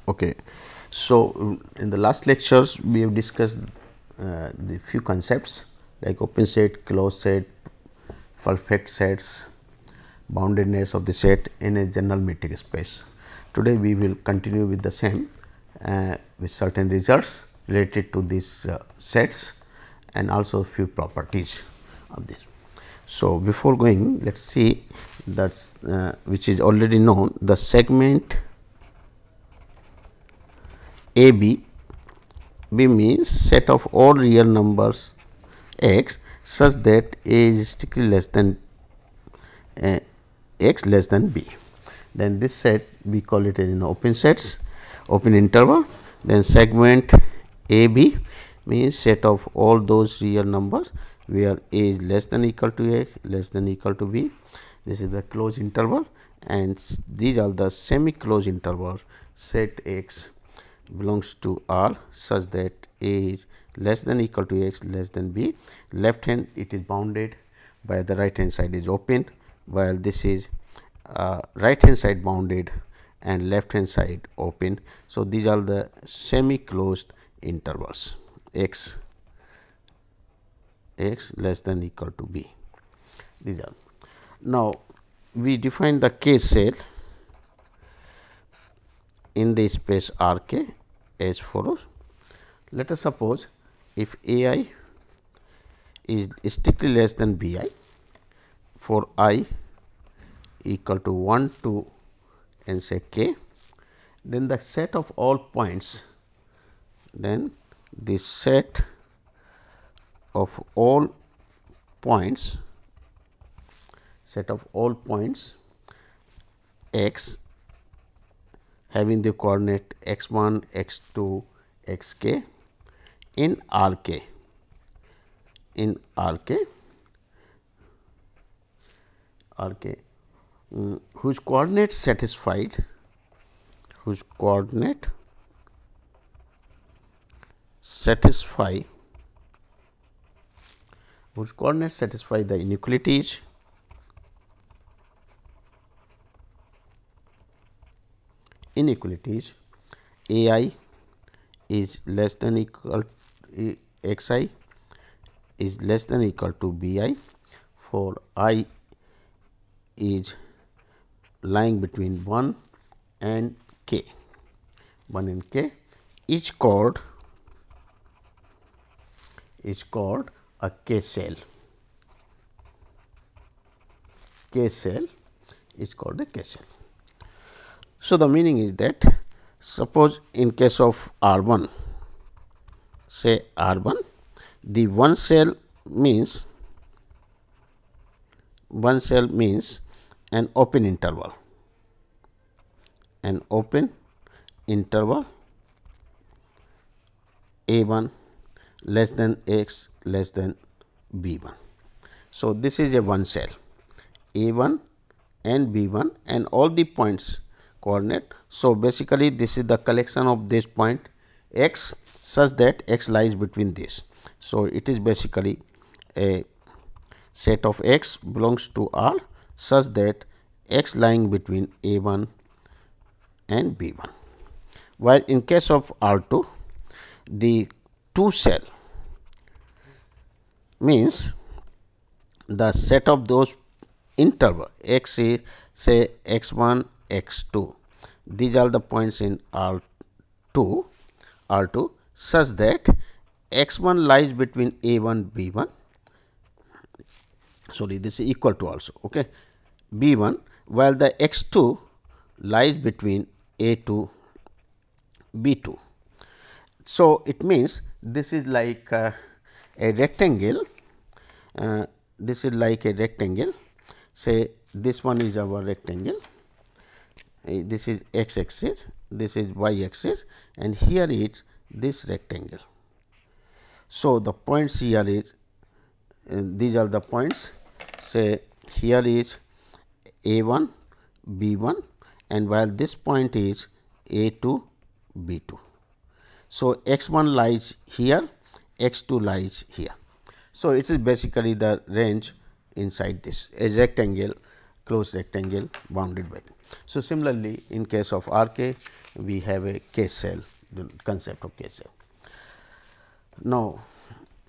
Okay. So, in the last lectures we have discussed the few concepts like open set, closed set, perfect sets, boundedness of the set in a general metric space. Today we will continue with the same with certain results related to these sets and also few properties of this. So, before going, let us see that which is already known, the segment AB, B means set of all real numbers x such that A is strictly less than x less than B. Then this set we call it in open sets, open interval. Then segment AB means set of all those real numbers where A is less than equal to A, less than equal to B. This is the closed interval, and these are the semi closed intervals. Set X belongs to R such that A is less than equal to X, less than B. Left hand it is bounded by the right hand side is open, while this is right hand side bounded and left hand side open. So, these are the semi closed intervals x less than equal to B. These are. Now, we define the K set in the space R K as follows. Let us suppose if A I is strictly less than B I for I equal to 1 to and say K, then the set of all points, then the set of all points x having the coordinate x 1, x 2, x k in R k, whose coordinate satisfy the inequalities A I is less than equal x I is less than equal to B I for I is lying between 1 and k, each chord is called a K cell. Is called a K cell. So, the meaning is that suppose in case of R 1, say R 1, the one cell means an open interval, A 1 less than x less than B 1. So, this is a one cell A 1 and B 1 and all the points coordinate. So, basically this is the collection of this point x such that x lies between this. So, it is basically a set of x belongs to R such that x lying between A 1 and B 1. While in case of R 2, the two cell means the set of those interval x is say x 1, x 2. These are the points in R 2 such that x 1 lies between A 1 B 1. Sorry, this is equal to also B 1, while the x 2 lies between A 2 B 2. So, it means this is like a rectangle. Say this one is our rectangle, this is x axis, this is y axis, and here is this rectangle. So, the points here is these are the points, say here is A 1 B 1 and while this point is A 2 B 2. So, x 1 lies here, x 2 lies here. So, it is basically the range inside this a rectangle closed rectangle bounded by. So, similarly, in case of R K, we have a K cell, the concept of K cell. Now,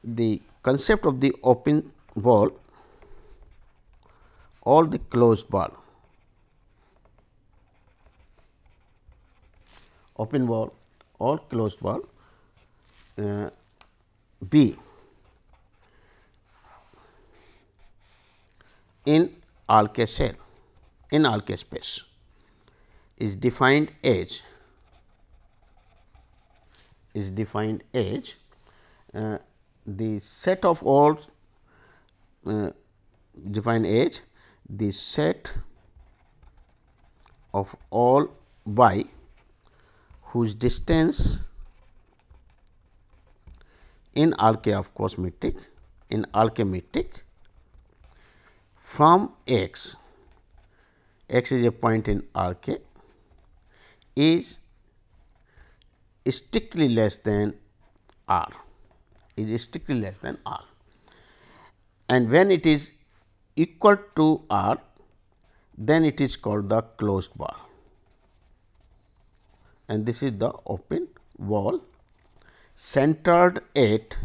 the concept of the open wall, all the closed wall, open wall, all closed wall B in R K cell, in R K space is defined as the set of all defined as the set of all y whose distance in R K of course metric, in R K metric from x is a point in R K, is strictly less than R, is strictly less than R, and when it is equal to R, then it is called the closed wall, and this is the open wall centered at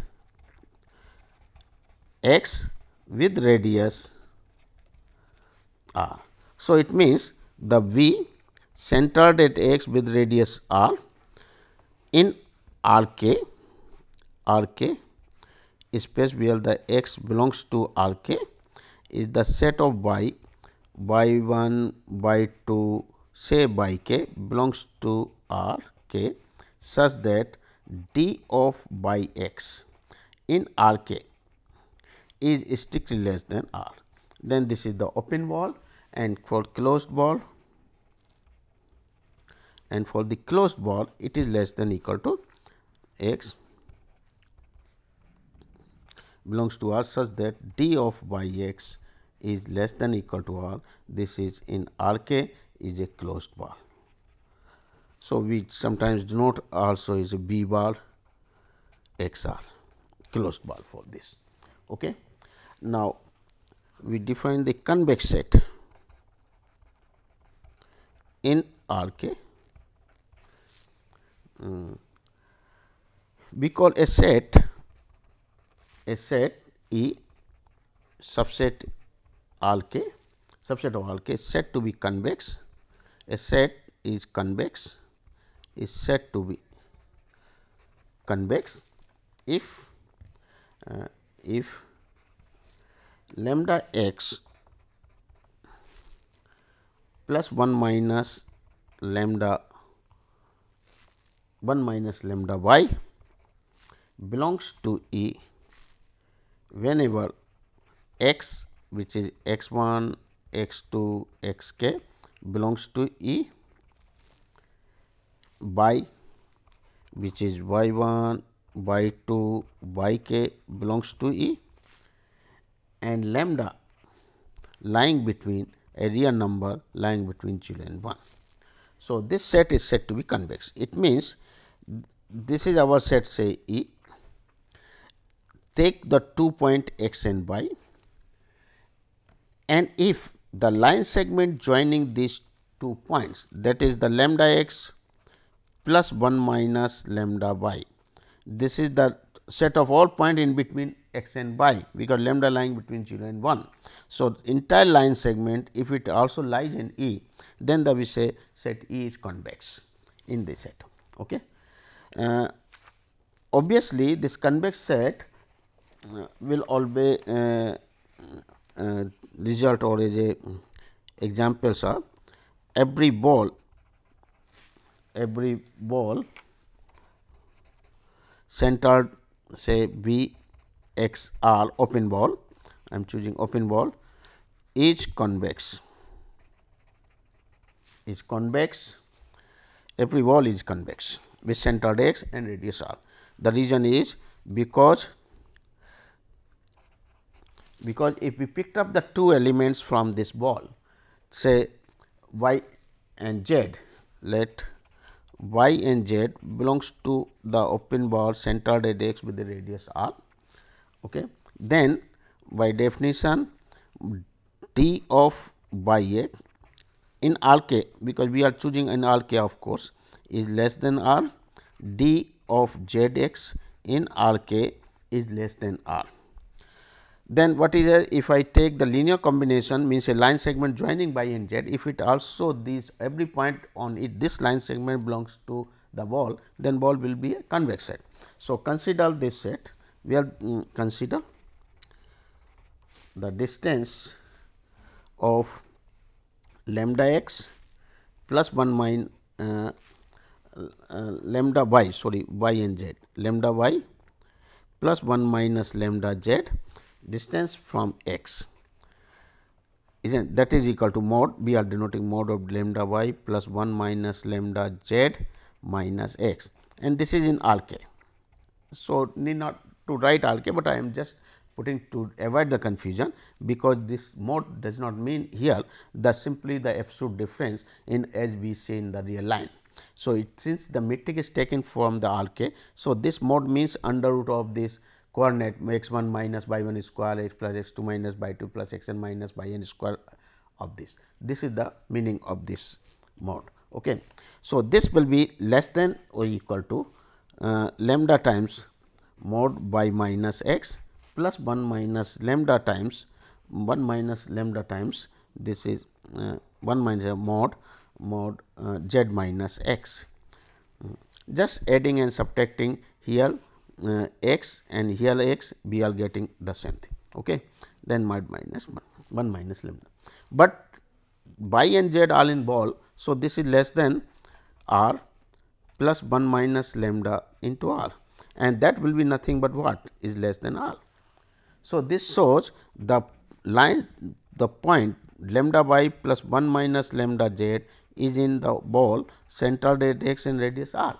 x with radius R. So, it means the V centered at x with radius R in R K space where the x belongs to R K is the set of y 1 by 2 say by k belongs to R K such that d of by x in R K is strictly less than R. Then this is the open wall, and for closed wall, and for the closed wall it is less than equal to x belongs to R such that d of by x is less than equal to R. This is in R K is a closed wall. So, we sometimes denote also is a B bar X R, closed wall for this. Okay. Now, we define the convex set in R K. We call a set E subset R K, subset of R K set to be convex. A set is convex, is said to be convex if lambda x plus 1 minus lambda y belongs to E whenever x, which is x 1, x 2, x k belongs to E, y, which is y 1, y 2, y k belongs to E, and lambda lying between a real number lying between 0 and 1. So, this set is said to be convex. It means, this is our set say E, take the 2 point x and y, and if the line segment joining these 2 points, that is the lambda x plus 1 minus lambda y, this is the set of all point in between x and y, because lambda lying between 0 and 1. So, entire line segment if it also lies in E, then we say set E is convex in this set. Okay. Obviously, this convex set will always result, or as a examples are every ball centered say B x R open ball, I am choosing open ball, is convex, every ball is convex with centered x and radius R. The reason is because if we picked up the 2 elements from this ball, say y and z, let y and z belongs to the open ball centered at x with the radius R. Okay. Then by definition d of by a in R k, because we are choosing in R k of course, is less than R, d of z x in R k is less than R. Then what is a, if I take the linear combination, means a line segment joining y and z, if it also these every point on it this line segment belongs to the ball, then ball will be a convex set. So, consider this set, we are consider the distance of lambda x plus 1 minus lambda y, sorry, y and z, lambda y plus 1 minus lambda z distance from x, isn't that is equal to mod, we are denoting mod of lambda y plus 1 minus lambda z minus x, and this is in R k. So, need not to write R k, but I am just putting to avoid the confusion, because this mod does not mean here the simply the absolute difference in as we say in the real line. So, since the metric is taken from the R k, so this mod means under root of this coordinate x 1 minus y 1 square x plus x 2 minus y 2 plus x n minus y n square of this. This is the meaning of this mod. Okay. So, this will be less than or equal to lambda times mod y minus x plus 1 minus lambda times 1 minus lambda times this is 1 minus mod z minus x. Just adding and subtracting here x and here x, we are getting the same thing. Okay. Then mod minus 1 minus lambda, but y and z are in ball. So, this is less than r plus 1 minus lambda into r, and that will be nothing but what is less than r. So, this shows the line, the point lambda y plus 1 minus lambda z is in the ball centered at x and radius r,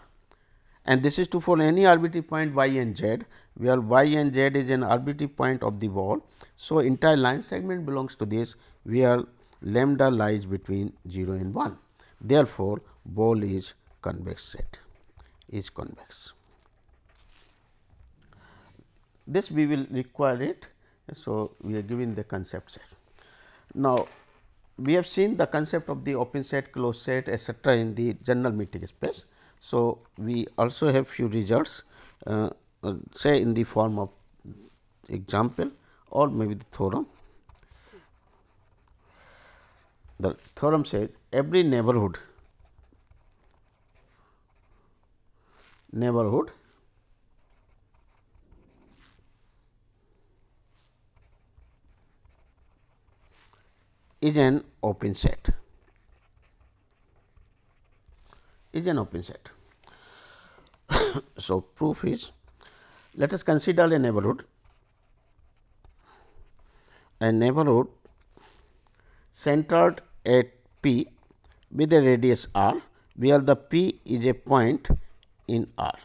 and this is true for any arbitrary point y and z, where y and z is an arbitrary point of the ball. So, entire line segment belongs to this, where lambda lies between 0 and 1. Therefore, ball is convex set, is convex. This we will require it. So, we are giving the concept set. Now, we have seen the concept of the open set, closed set, etc., in the general metric space. So, we also have few results say in the form of example or maybe the theorem. The theorem says every neighborhood is an open set, So, proof is, let us consider a neighborhood centered at P with a radius r, where the P is a point in R.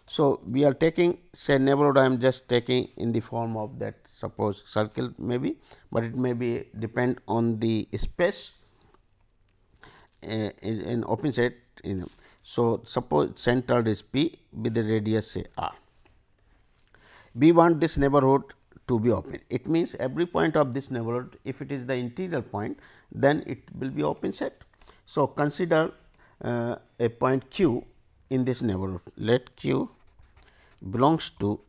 So, we are taking say neighborhood, I am just taking in the form of that suppose circle maybe, but it may be depend on the space in open set. So, suppose centered is P with the radius say r. We want this neighborhood to be open. It means every point of this neighborhood, if it is the interior point, then it will be open set. So, consider a point Q in this neighborhood. Let Q belongs to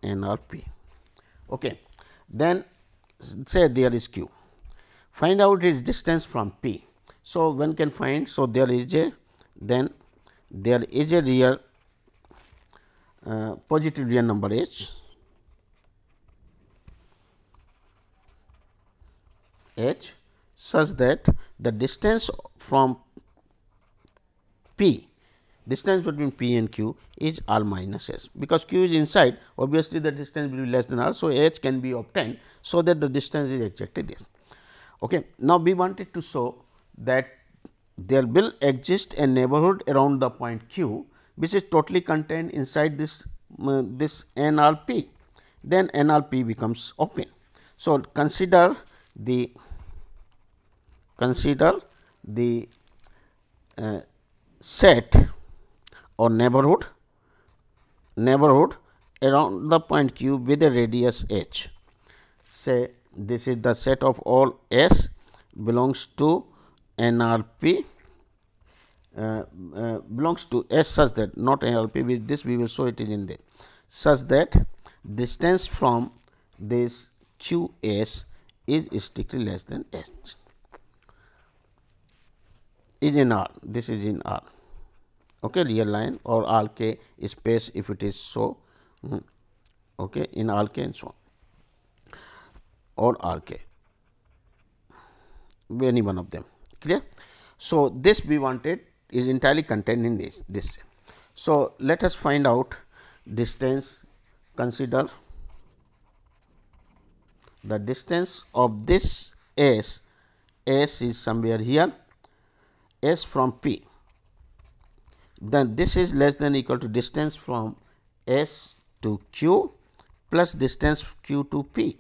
NRP. Okay. Then say there is Q. Find out its distance from P. So, one can find. So, there is a real positive real number h such that the distance from P, distance between P and Q is r minus s, because Q is inside, obviously the distance will be less than r. So, h can be obtained, so that the distance is exactly this. Okay. Now, we wanted to show that there will exist a neighborhood around the point Q, which is totally contained inside this NRP, then NRP becomes open. So, consider the set or neighborhood around the point Q with a radius h. Say this is the set of all S belongs to NRP belongs to S such that, not NRP, with this we will show it is in there, such that distance from this QS is strictly less than H, is in R, this is in R, okay, real line or RK space if it is so, okay, in RK and so on, or RK, any one of them, clear. So, this we wanted is entirely contained in this. So, let us find out distance. Consider the distance of this S is somewhere here, S from P, then this is less than equal to distance from S to Q plus distance Q to P,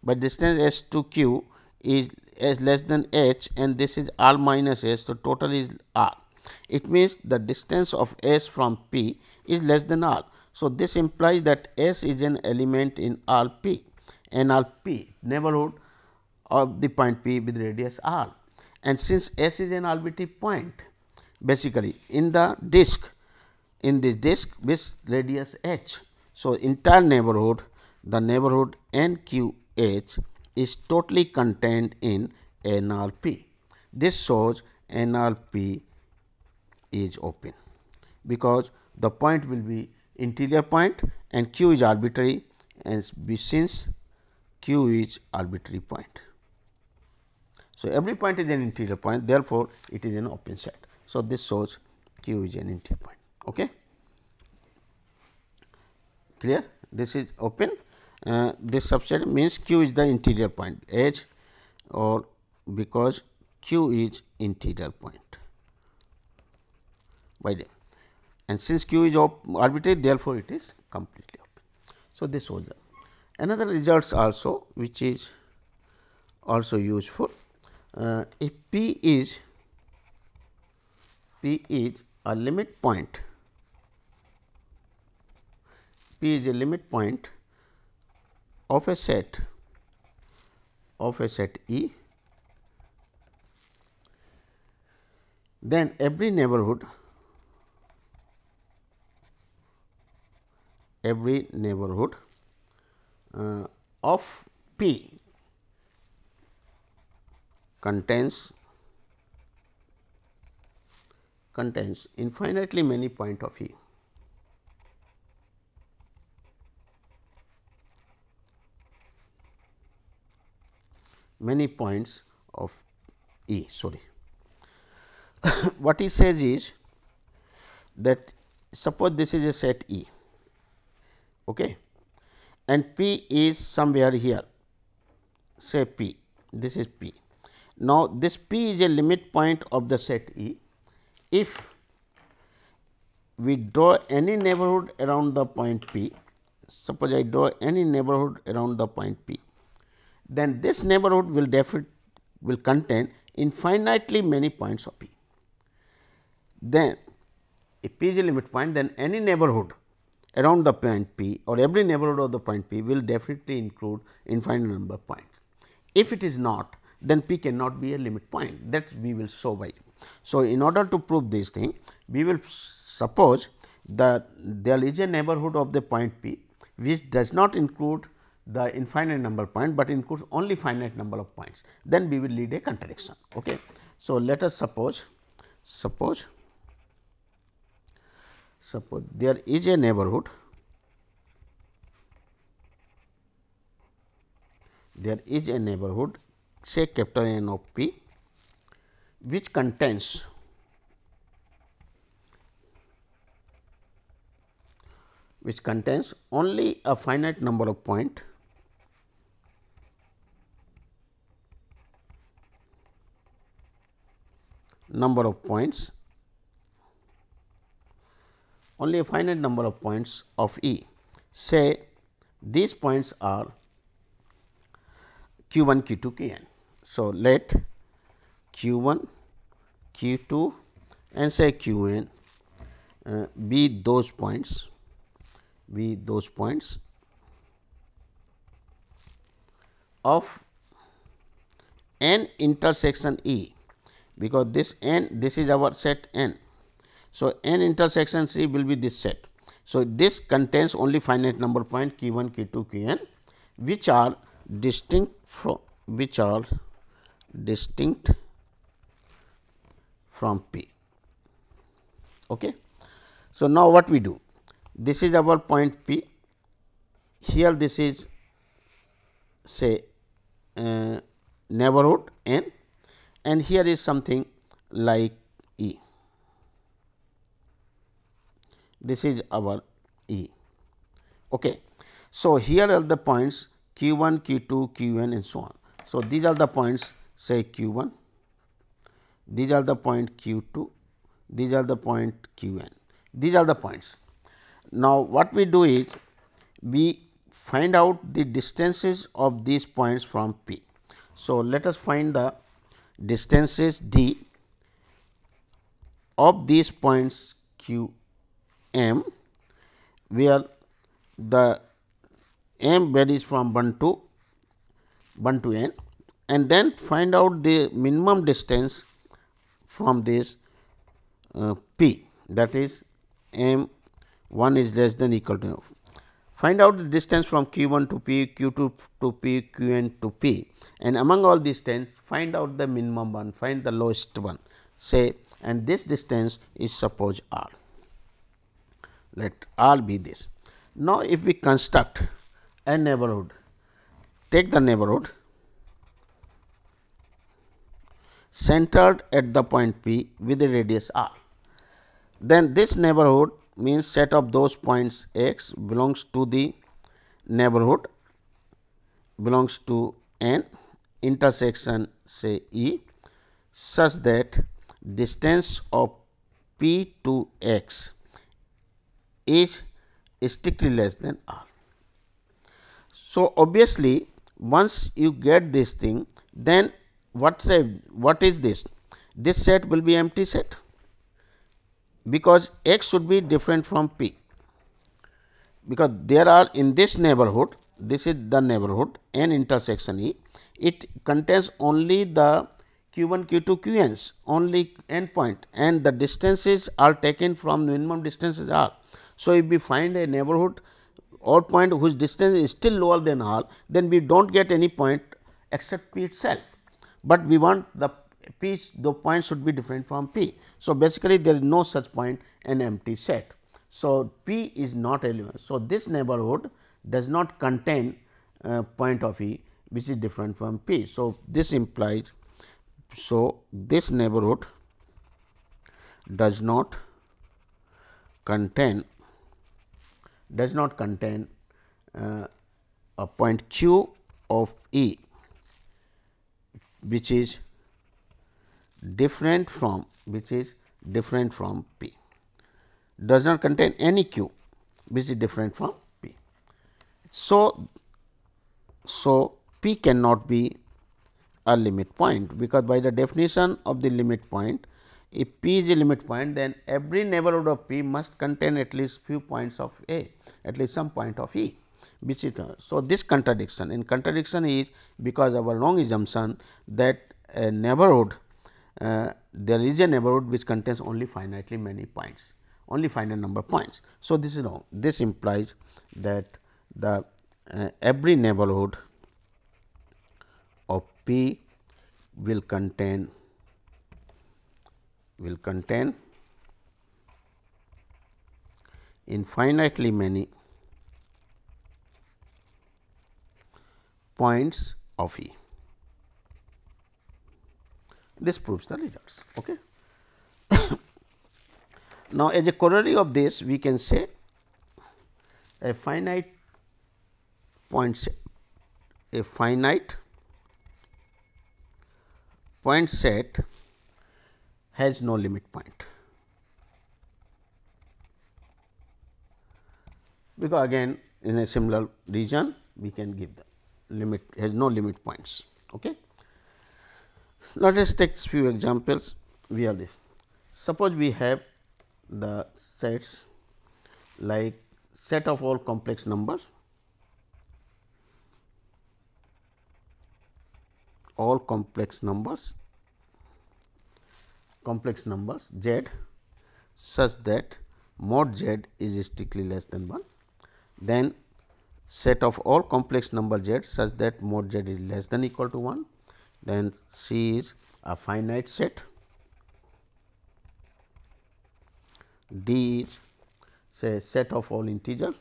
but distance S to Q is less than H and this is R minus S. So, total is R. It means the distance of S from P is less than R. So, this implies that S is an element in RP and RP neighborhood of the point P with radius R, and since S is an arbitrary point basically in the disk, in this disk with radius H. So, entire neighborhood, the neighborhood NQH is totally contained in NRP. This shows NRP is open, because the point will be interior point and Q is arbitrary, and since Q is arbitrary point. So, every point is an interior point, therefore, it is an open set. So, this shows Q is an interior point. Okay. Clear? This is open. This subset means Q is the interior point, H, or because Q is interior point by them, and since Q is arbitrary, therefore, it is completely open. So, this shows another results also, which is also useful. If P is a limit point, P is a limit point of a set E, then every neighborhood of P contains infinitely many points of E. Many points of E, sorry. What he says is that suppose this is a set E, okay, and P is somewhere here, say P, this is P. Now, this P is a limit point of the set E. If we draw any neighborhood around the point P, suppose I draw any neighborhood around the point P, then this neighborhood will contain infinitely many points of P. Then, if P is a limit point, then any neighborhood around the point P or every neighborhood of the point P will definitely include infinite number of points. If it is not, then P cannot be a limit point, that we will show by. So, in order to prove this thing, we will suppose that there is a neighborhood of the point P which does not include the infinite number of points, but includes only finite number of points, then we will lead a contradiction. Okay. So, let us suppose there is a neighborhood, say capital N of P, which contains only a finite number of points only a finite number of points of E. Say these points are q 1, q 2, q n. So, let q 1, q 2 and say q n be those points of n intersection E, because this n, this is our set n. So, n intersection C will be this set. So, this contains only finite number point q 1, q 2, q n, which are distinct from P. Okay. So, now what we do? This is our point P, here this is say neighborhood n, and here is something like E. This is our E. Okay. So, here are the points q 1, q 2, q n and so on. So, these are the points say q 1, these are the point q 2, these are the point q n, these are the points. Now, what we do is we find out the distances of these points from P. So, let us find the distances d of these points q m, where the m varies from 1 to n, and then find out the minimum distance from this P, that is m 1 is less than equal to. Find out the distance from q 1 to P, q 2 to P, q n to P, and among all these 10 find out the minimum one, find the lowest one, say, and this distance is suppose r. Let r be this. Now, if we construct a neighborhood, take the neighborhood centered at the point P with a radius r, then this neighborhood means set of those points x belongs to the neighborhood belongs to n intersection say E, such that distance of P to x is strictly less than r. So, obviously, once you get this thing, then what is this? This set will be empty set, because x should be different from P, because there are in this neighborhood, this is the neighborhood n intersection E, it contains only the q 1, q 2, q n's, only n point, and the distances are taken from minimum distances r. So, if we find a neighborhood or point whose distance is still lower than r, then we do not get any point except P itself, but we want the P, the point should be different from P. So, basically there is no such point an empty set. So, P is not element. So, this neighborhood does not contain point of E which is different from P. So, this implies, so this neighborhood does not contain a point Q of E which is different from P, does not contain any Q which is different from P. So, P cannot be a limit point, because by the definition of the limit point, if P is a limit point, then every neighborhood of P must contain at least few points of A, at least some point of E, which is so this contradiction. In contradiction is because our wrong assumption that a neighborhood there is a neighborhood which contains only finitely many points, only finite number of points. So, this is wrong. This implies that the every neighborhood of P will contain infinitely many points of E. This proves the results. Okay. Now, as a corollary of this, we can say a finite point set, has no limit point, because again in a similar region we can give the limit, has no limit points. Okay. Now, let us take few examples. We have this. Suppose we have the sets like set of all complex numbers all complex numbers z such that mod z is strictly less than 1. Then set of all complex number z such that mod z is less than equal to 1. Then C is a finite set. D is say set of all integers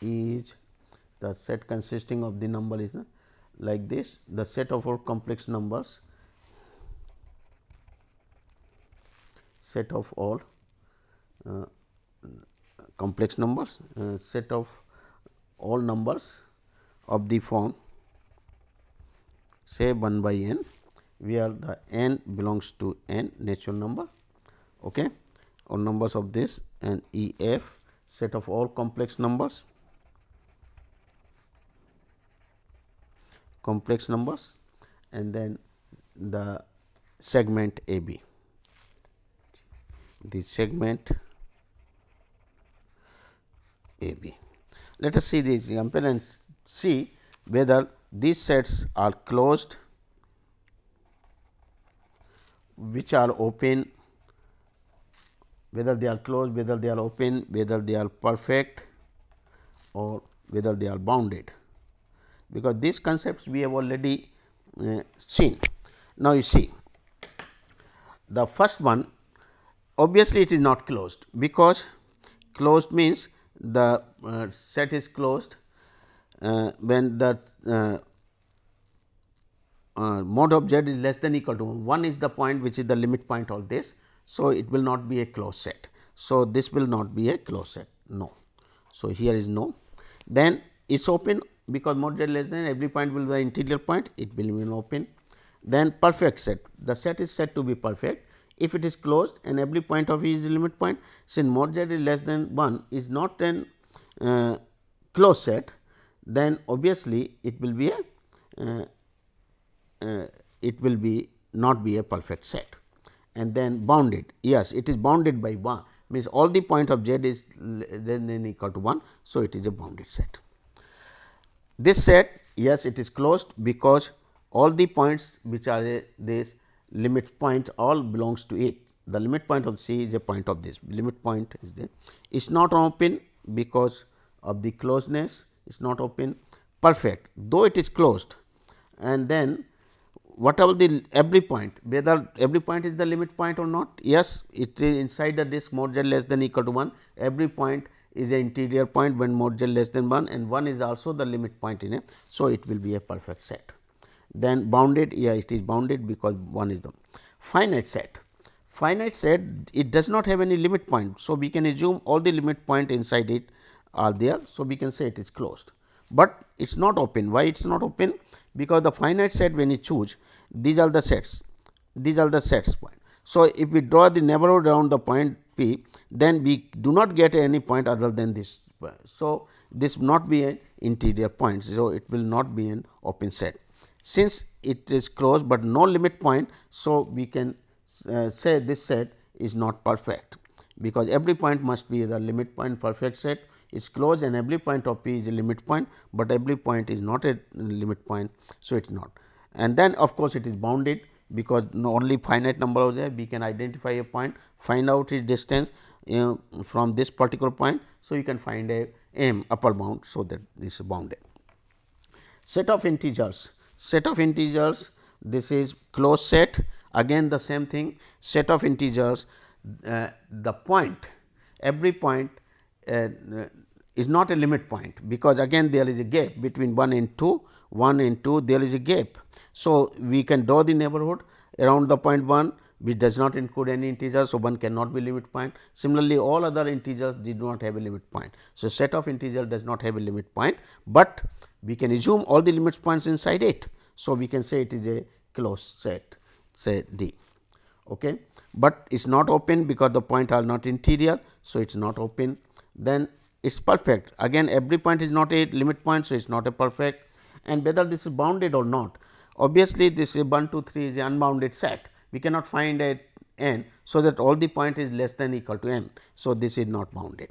is the set consisting of the number is like this, the set of all complex numbers, set of all complex numbers, set of all numbers of the form say 1 by n, where the n belongs to n natural number, okay, or numbers of this, and E f set of all complex numbers and then the segment A B. The segment A B. Let us see the example and see whether these sets are closed, which are open, whether they are closed, whether they are open, whether they are perfect or whether they are bounded, because these concepts we have already seen. Now, you see the first one, obviously it is not closed, because closed means the set is closed when the mod of z is less than equal to 1. 1 is the point which is the limit point of this. So, it will not be a closed set. So, this will not be a closed set, no. So, here is no. Then it is open, because mod z less than, every point will be the interior point, it will be open. Then perfect set, the set is said to be perfect if it is closed and every point of is the limit point. Since mod z is less than 1 is not an closed set, then obviously it will be not be a perfect set. And then bounded, yes, it is bounded by 1, means all the point of z is less than equal to 1. So, it is a bounded set. This set, yes, it is closed, because all the points which are this limit point all belongs to it. The limit point of C is a point of this, limit point is there. It is not open because of the closeness, it is not open. Perfect, though it is closed, and then whatever the every point, whether every point is the limit point or not, yes, it is inside the disk mod z less than equal to 1, every point is an interior point when mod z less than 1, and 1 is also the limit point in it. So, it will be a perfect set. Then bounded, yeah, it is bounded because 1 is the finite set. Finite set, it does not have any limit point. So, we can assume all the limit point inside it are there. So, we can say it is closed, but it is not open. Why it is not open? Because the finite set, when you choose, these are the sets, point. So, if we draw the neighborhood around the point P, then we do not get any point other than this. So, this will not be an interior point. So, it will not be an open set. Since it is closed, but no limit point. So, we can say this set is not perfect, because every point must be the limit point. Perfect set is closed and every point of P is a limit point, but every point is not a limit point. So, it is not. And then of course, it is bounded, because only finite number of there, we can identify a point, find out its distance from this particular point. So, you can find a m upper bound. So, that this is bounded. Set of integers, this is closed set, again the same thing, set of integers, the point, every point is not a limit point, because again there is a gap between 1 and 2, there is a gap. So, we can draw the neighborhood around the point 1, which does not include any integer. So, 1 cannot be limit point. Similarly, all other integers do not have a limit point. So, set of integer does not have a limit point, but we can assume all the limit points inside it. So, we can say it is a closed set, say D. Okay. But it is not open, because the point are not interior. So, it is not open. Then it is perfect, again every point is not a limit point. So, it is not a perfect, and whether this is bounded or not, obviously, this is 1, 2, 3 is an unbounded set. We cannot find a n. So, that all the point is less than equal to m. So, this is not bounded.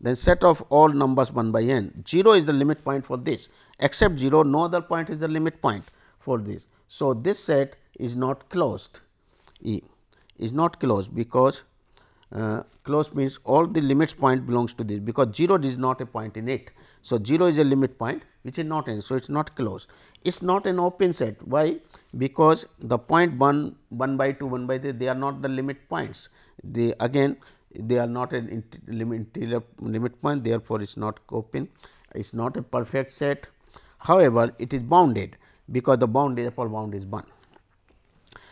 then set of all numbers 1 by n. 0 is the limit point for this, except 0 no other point is the limit point for this. So, this set is not closed, E is not closed, because closed means all the limits point belongs to this, because 0 is not a point in it. So, 0 is a limit point which is not n. So, it is not closed. It is not an open set. Why? Because the point 1 by 2, 1 by 3, they are not the limit points. They again they are not an interior limit point, therefore, it is not open. It is not a perfect set. However, it is bounded, because the upper bound is 1.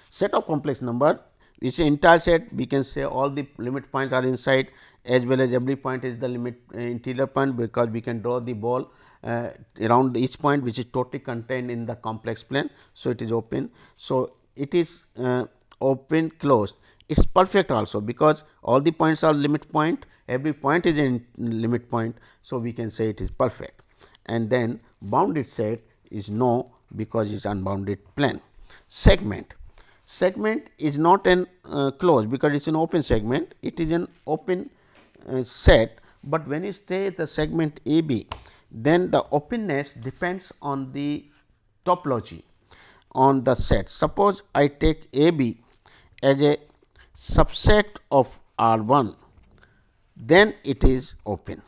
Set of complex number is an entire set, we can say all the limit points are inside, as well as every point is the limit interior point, because we can draw the ball around each point, which is totally contained in the complex plane. So, it is open. So, it is open closed. It is perfect also, because all the points are limit point, every point is a limit point. So, we can say it is perfect, and then bounded set is no, because it is unbounded plane. Segment is not an closed, because it is an open segment, it is an open set, but when you say the segment A B, then the openness depends on the topology on the set. Suppose I take A B as a subset of R 1, then it is open,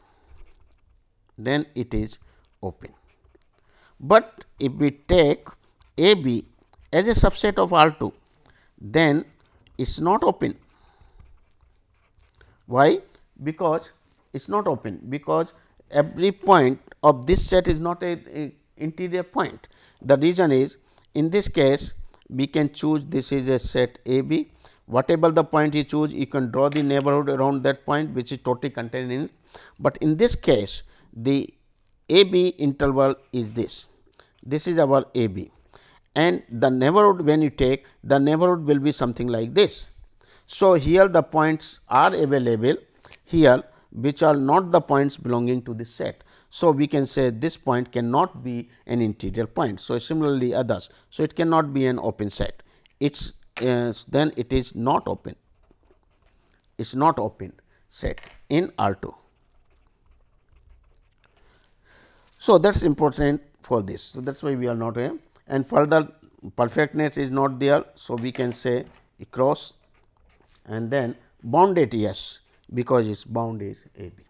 then it is open. But if we take A B as a subset of R 2, then it is not open. Why? Because it is not open, because every point of this set is not a interior point. The reason is, in this case we can choose this is a set A B, whatever the point you choose, you can draw the neighborhood around that point, which is totally contained in it. But in this case, the A B interval is this is our A B, and the neighborhood, when you take, the neighborhood will be something like this. So, here the points are available here, which are not the points belonging to this set. So, we can say this point cannot be an interior point. So, similarly others. So, it cannot be an open set. It's then it is not open. It is not open set in R 2. So, that is important for this. So, that is why we are not a, and further perfectness is not there. So, we can say across, and then bounded, yes, because its bound is A B.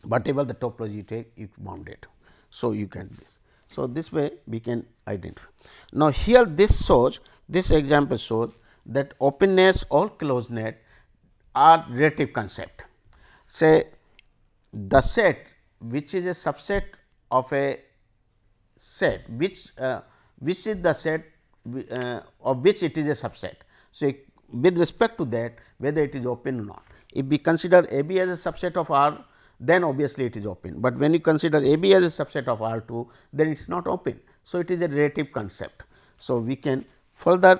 Whatever the topology you take, it bounded. So, you can this. So, this way we can identify. Now, here this shows, this example shows that openness or closeness are relative concept. Say the set which is a subset of a set, which is the set of which it is a subset. So, with respect to that, whether it is open or not. If we consider A B as a subset of R, then obviously it is open, but when you consider A B as a subset of R 2, then it is not open. So, it is a relative concept. So, we can further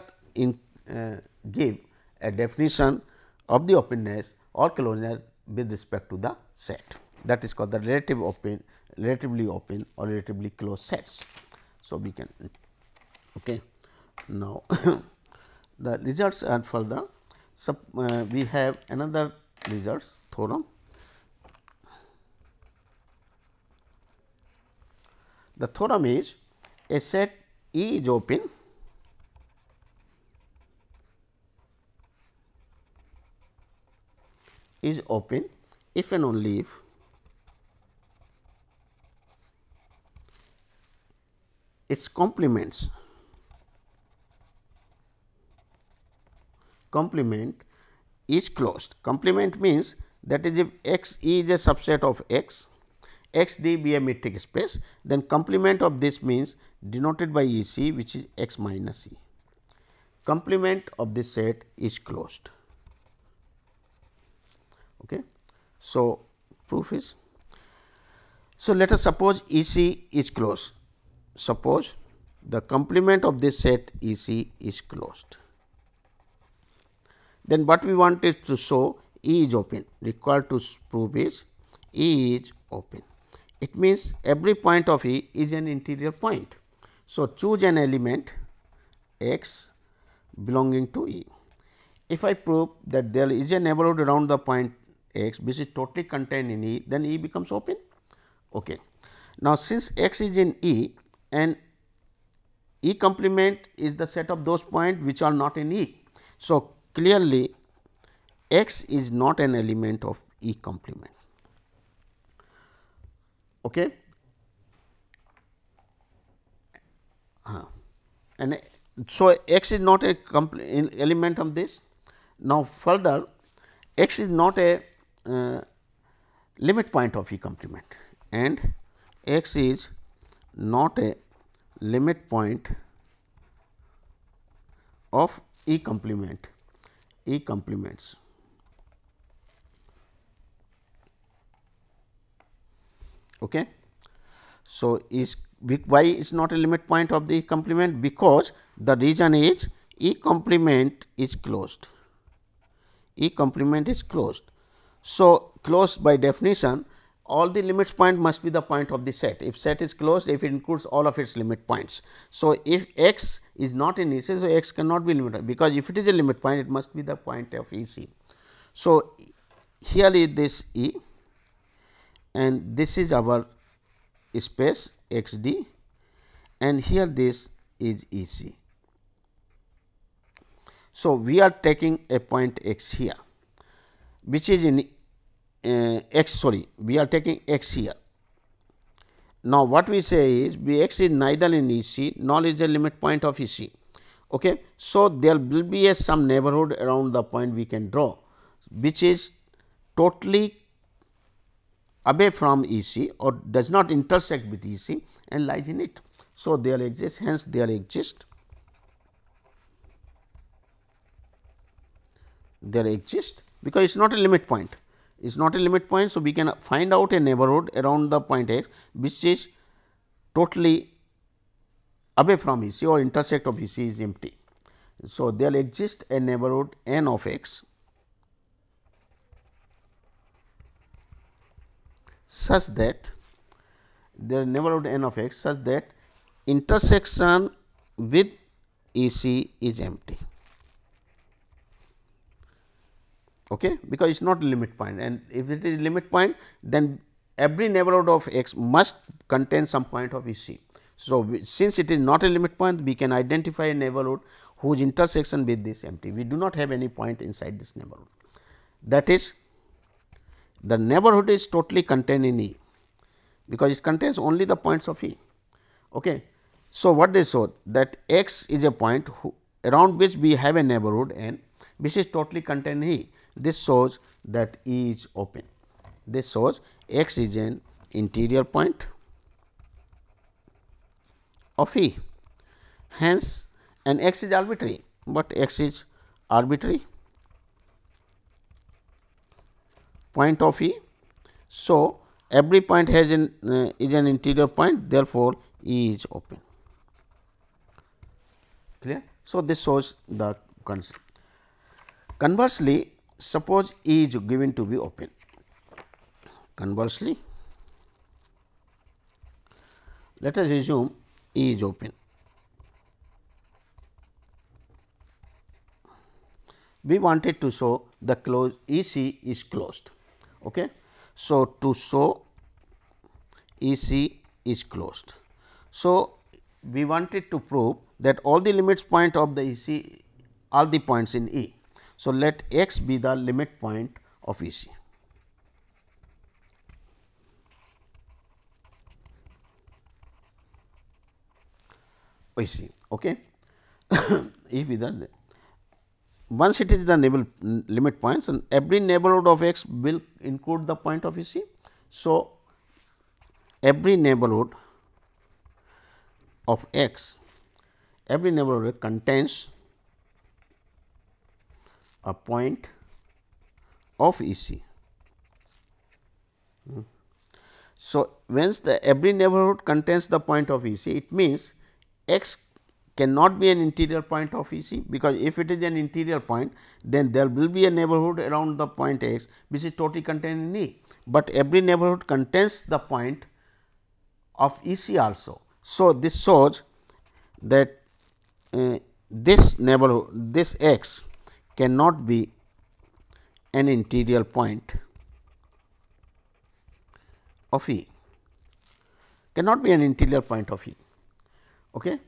give a definition of the openness or closeness with respect to the set, that is called the relatively open or relatively closed sets. So, we can okay. Now, the results are further. So, we have another results theorem. The theorem is a set E is open if and only if its complement is closed. Complement means that is if X E is a subset of X, X D be a metric space, then complement of this means denoted by E C, which is X minus E. Complement of this set is closed. Okay. So, proof is, so let us suppose E C is closed. Suppose the complement of this set E C is closed. Then what we want is to show E is open. Required to prove is E is open. It means every point of E is an interior point. So, choose an element X belonging to E. If I prove that there is a neighborhood around the point x which is totally contained in E, then E becomes open. Okay. Now, since x is in E and E complement is the set of those points which are not in E. So, clearly x is not an element of E complement. Okay. And so, x is not a element of this. Now, further x is not a limit point of E complement and x is not a limit point of E complement, E complements. Okay. So, is why is not a limit point of the E complement? Because the reason is E complement is closed. E complement is closed. So, closed by definition, all the limit point must be the point of the set. If set is closed, if it includes all of its limit points. So, if x is not in E C, so x cannot be limit, because if it is a limit point, it must be the point of E C. So, here is this E and this is our space x d and here this is E C. So, we are taking a point x here which is in we are taking x here. Now, what we say is x is neither in E C nor is a limit point of E C. Okay. So, there will be some neighborhood around the point we can draw which is totally away from E C or does not intersect with E C and lies in it. So, there exists, hence there exist because it is not a limit point. It is not a limit point. So, we can find out a neighborhood around the point x which is totally away from E C or intersect of E C is empty. So, there exists a neighborhood n of x such that there neighborhood n of x such that intersection with E C is empty. Okay, because it is not a limit point, and if it is limit point, then every neighborhood of x must contain some point of E C. So, since it is not a limit point, we can identify a neighborhood whose intersection with this empty. We do not have any point inside this neighborhood. That is, the neighborhood is totally contained in E, because it contains only the points of E. Okay. So, what they show that x is a point around which we have a neighborhood n which is totally contained in E. This shows that E is open. This shows x is an interior point of E. Hence, and x is arbitrary, but x is arbitrary point of E. So, every point has is an interior point, therefore, E is open. Clear? So, this shows the concept. Conversely, suppose E is given to be open. Conversely, let us assume E is open. We wanted to show the close E C is closed. Okay. So, to show E C is closed. So, we wanted to prove that all the limits point of the E C are the points in E. So, let x be the limit point of E C. E C. Okay. If the once it is the limit points, and every neighborhood of x will include the point of E C. So, every neighborhood of x, every neighborhood contains a point of E C. So, once the every neighborhood contains the point of E C, it means x cannot be an interior point of E C, because if it is an interior point, then there will be a neighborhood around the point x which is totally contained in E, but every neighborhood contains the point of E C also. So, this shows that this neighborhood, this x cannot be an interior point of E, cannot be an interior point of E. Okay.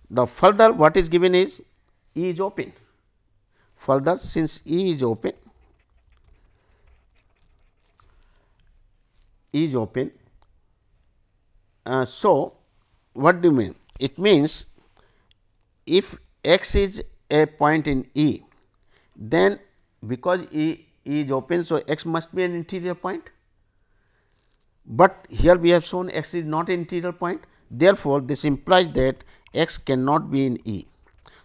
The further what is given is E is open. Further, since E is open, so what do you mean? It means if x is a point in E, then because E is open, so x must be an interior point, but here we have shown x is not an interior point. Therefore, this implies that x cannot be in E.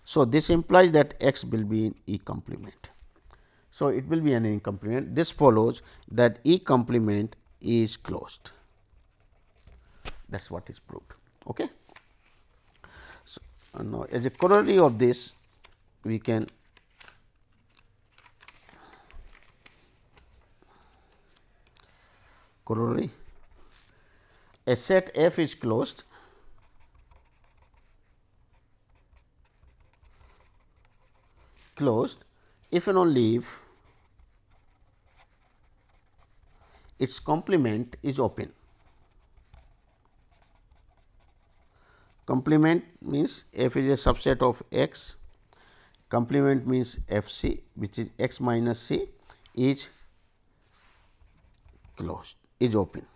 So, this implies that x will be in E complement. So, it will be an E complement. This follows that E complement is closed. That is what is proved. Okay. So, now as a corollary of this, we can corollary, a set F is closed if and only if its complement is open. Complement means F is a subset of X, complement means F c, which is X minus c, is closed, is open.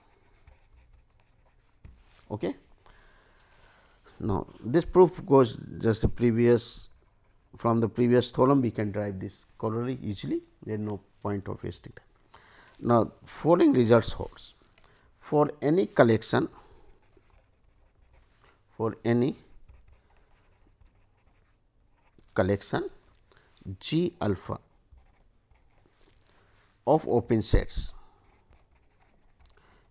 Okay. Now, this proof goes just the previous, from the previous theorem we can derive this corollary easily, there is no point of wasting time. Now, following results holds for any collection, G alpha of open sets,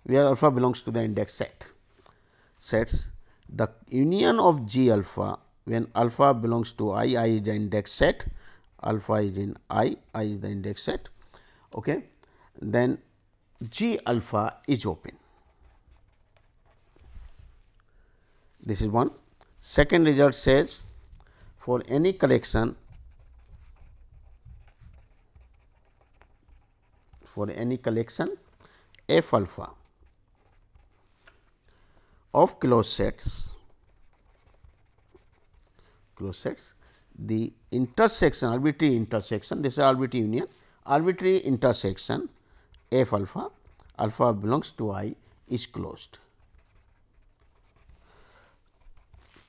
where alpha belongs to the index sets, the union of G alpha when alpha belongs to I is the index set, alpha is in I is the index set, okay, then G alpha is open. This is one. Second result says for any collection F alpha of closed sets, the intersection, arbitrary intersection, this is arbitrary union, arbitrary intersection F alpha belongs to I is closed.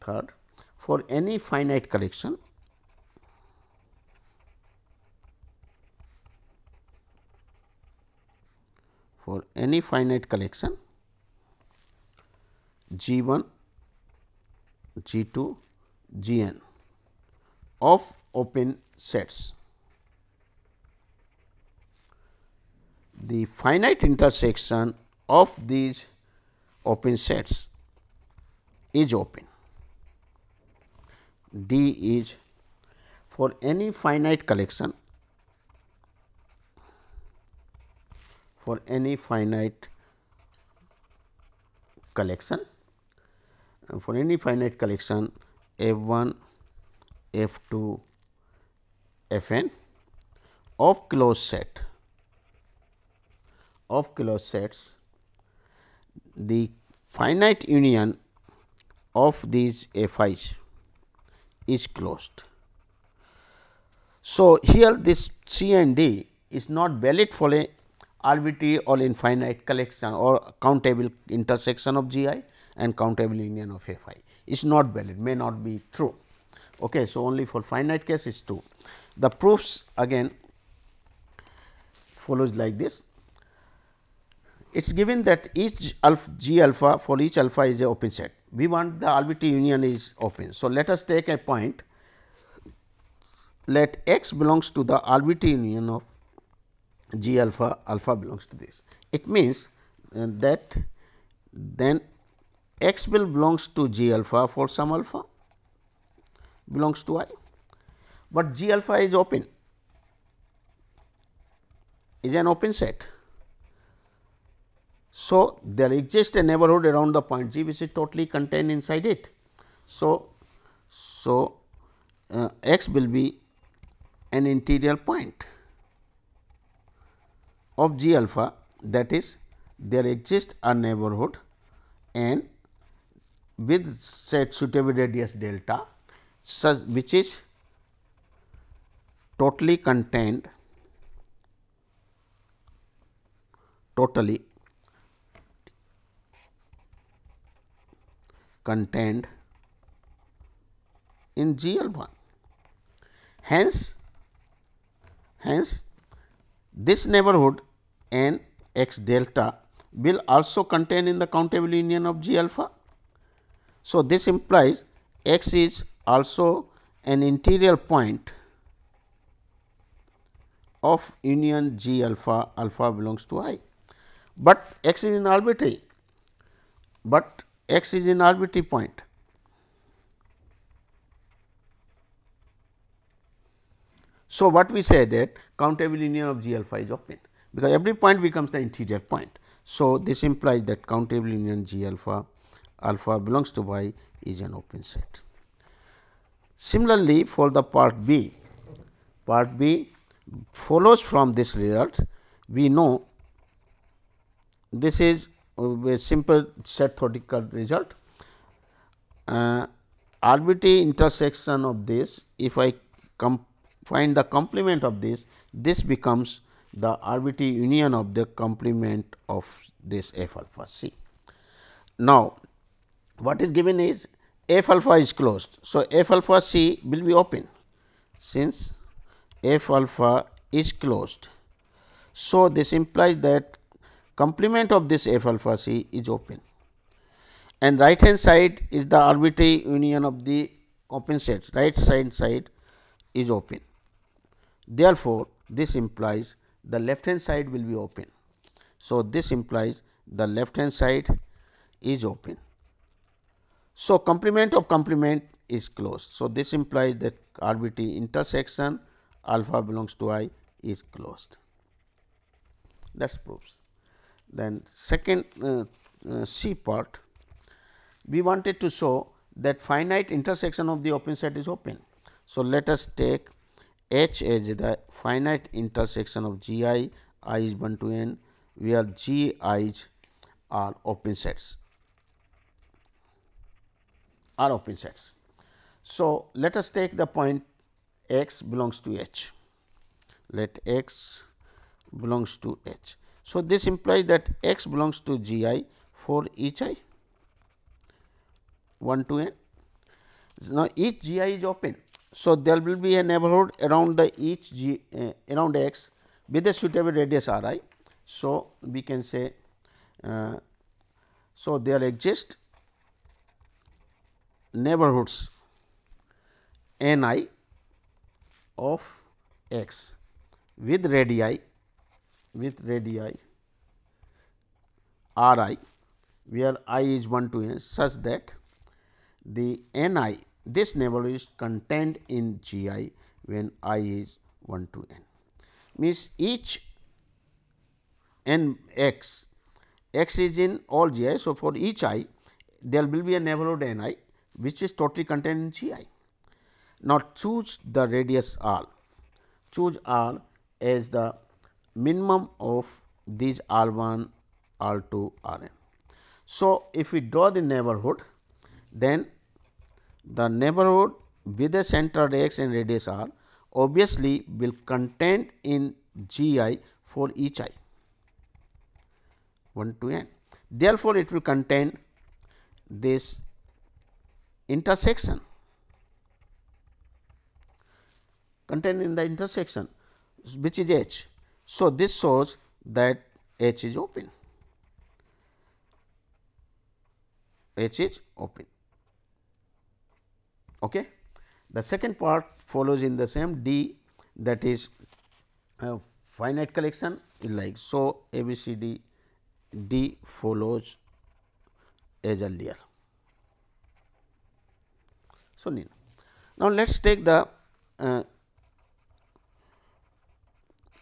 Third, for any finite collection G 1, G 2, G n of open sets, the finite intersection of these open sets is open. D is for any finite collection, F1, F2, Fn of closed sets, the finite union of these Fi's is closed. So, here this C and D is not valid for a arbitrary or infinite collection or countable intersection of G I and countable union of F I is not valid, may not be true. Okay. So, only for finite case is true. The proofs again follows like this. It is given that each G alpha, for each alpha is a open set. We want the arbitrary union is open. So, let us take a point, let x belongs to the arbitrary union of G alpha, alpha belongs to this. It means that then x will belongs to G alpha for some alpha belongs to I, but G alpha is open, is an open set. So, there exists a neighborhood around the point G which is totally contained inside it. So, x will be an interior point of G alpha, that is there exists a neighborhood n with set suitable radius delta, such which is totally contained in GL1. Hence, this neighborhood n x delta will also contain in the countable union of G alpha. So, this implies x is also an interior point of union G alpha, alpha belongs to I, but x is in arbitrary, point. So, what we say that countable union of G alpha is open, because every point becomes the interior point. So, this implies that countable union G alpha, alpha belongs to Y is an open set. Similarly, for the part B follows from this result. We know this is a simple set theoretical result. Arbitrary intersection of this, if I find the complement of this, this becomes the arbitrary union of the complement of this f alpha c. Now, what is given is f alpha is closed. So, f alpha c will be open, since f alpha is closed. So, this implies that complement of this f alpha c is open, and right hand side is the arbitrary union of the open sets, right side is open. Therefore, this implies the left hand side will be open. So, this implies the left hand side is open. So, complement of complement is closed. So, this implies that arbitrary intersection alpha belongs to I is closed. That proves. Then second C part, we wanted to show that finite intersection of the open set is open. So, let us take H as the finite intersection of G I is 1 to n, where G i's are open sets. So, let us take the point x belongs to H. Let x belongs to H. So, this implies that x belongs to G I for each I 1 to n. Now, each G I is open. So, there will be a neighborhood around the each G around x with a suitable radius R I. So, we can say so there exist neighborhoods n I of x with radii R I, where I is 1 to n, such that the n I, this neighborhood is contained in G I when I is 1 to n. Means each n x is in all G I. So, for each I there will be a neighborhood n I which is totally contained in G I. Now, choose the radius R, choose R as the minimum of these R 1, R 2, R n. So, if we draw the neighborhood, then the neighborhood with a center x and radius R obviously will contain in G I for each I 1 to n. Therefore, it will contain this intersection, contained in the intersection, which is H. So, this shows that H is open. H is open. Okay. The second part follows in the same D, that is finite collection is like so. A B C D, D follows as earlier. So, now let us take the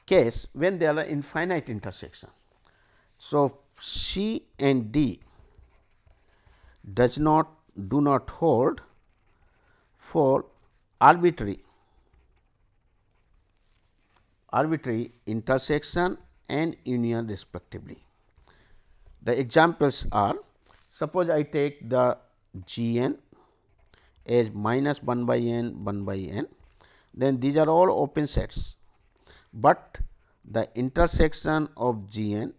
case when there are infinite intersection. So, C and D do not hold for arbitrary intersection and union respectively. The examples are, suppose I take the G n as minus 1 by n 1 by n, then these are all open sets, but the intersection of G n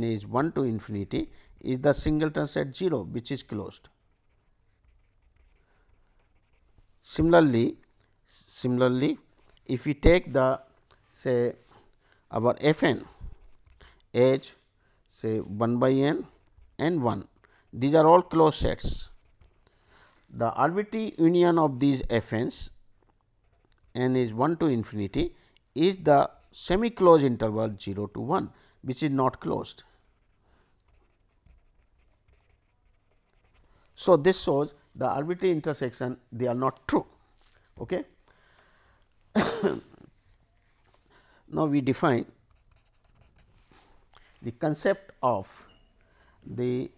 is 1 to infinity is the singleton set 0, which is closed. Similarly, if we take the say our f n as say 1 by n and 1, these are all closed sets. The arbitrary union of these f n's n is 1 to infinity is the semi closed interval 0 to 1, which is not closed. So, this shows the arbitrary intersection, they are not true. Okay. Now, we define the concept of the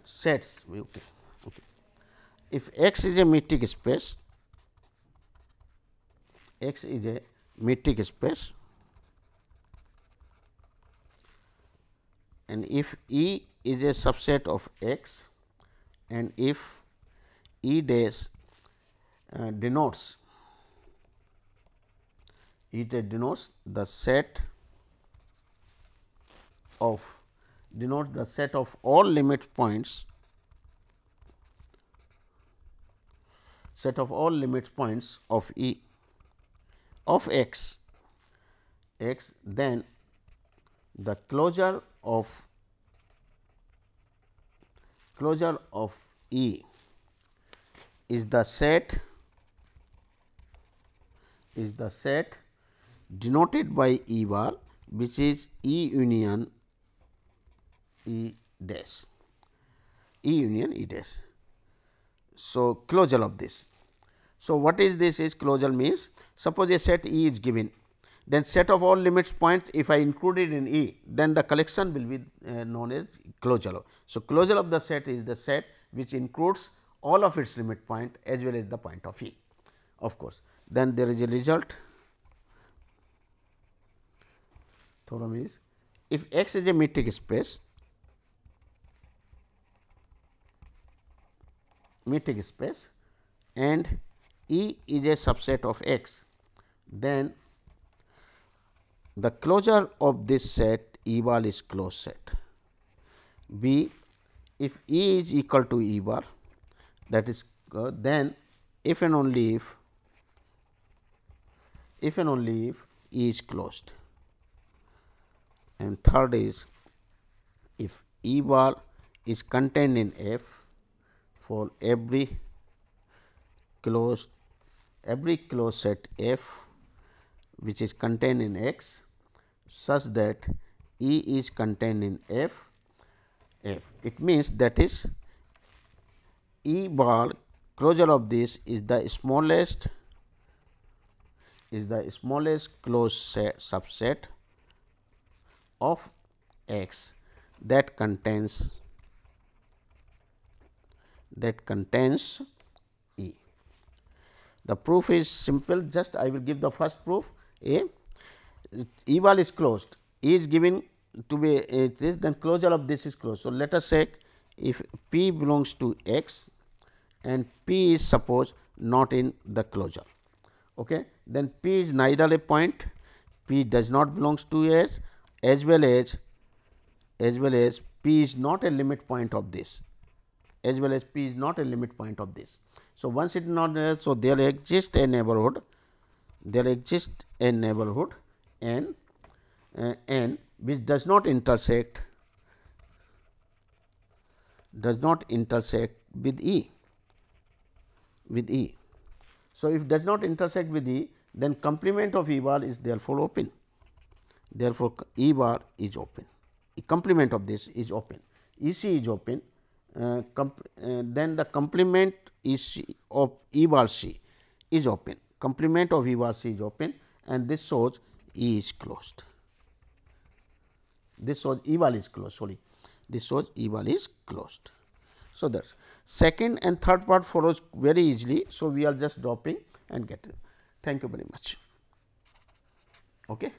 sets. Okay. If X is a metric space, X is a metric space, and if E is a subset of X, and if E dash denotes the set of all limit points of E of X, then the closure of E is the set denoted by E bar, which is E union E dash. So, closure of this. So, what is this is closure means, suppose a set E is given, then set of all limits points, if I include it in E, then the collection will be known as closure. So, closure of the set is the set which includes all of its limit point as well as the point of E, of course. Then there is a result. Theorem is, if X is a metric space, and E is a subset of X, then the closure of this set E bar is closed set. B, if E is equal to E bar, that is then if and only if E is closed. And third is, if E bar is contained in F for every closed set F which is contained in X, such that E is contained in F. It means that is E bar closure of this is the smallest closed subset of X that contains E. The proof is simple, just I will give the first proof. E bar is closed, E is given to be this, then closure of this is closed. So, let us say if P belongs to X and P is suppose not in the closure, okay, then P is neither a point, P does not belongs to S, as well as P is not a limit point of this, So, once it is not there, so there exists a neighborhood, n which does not intersect with E. So, if does not intersect with E, then complement of E bar is therefore open. Therefore, E bar is open. Complement of this is open. E c is open. Then the complement of E bar c is open. Complement of E bar c is open, and this shows E is closed. This shows E bar is closed. So, that is second and third part follows very easily. So, we are just dropping and getting. Thank you very much. Okay.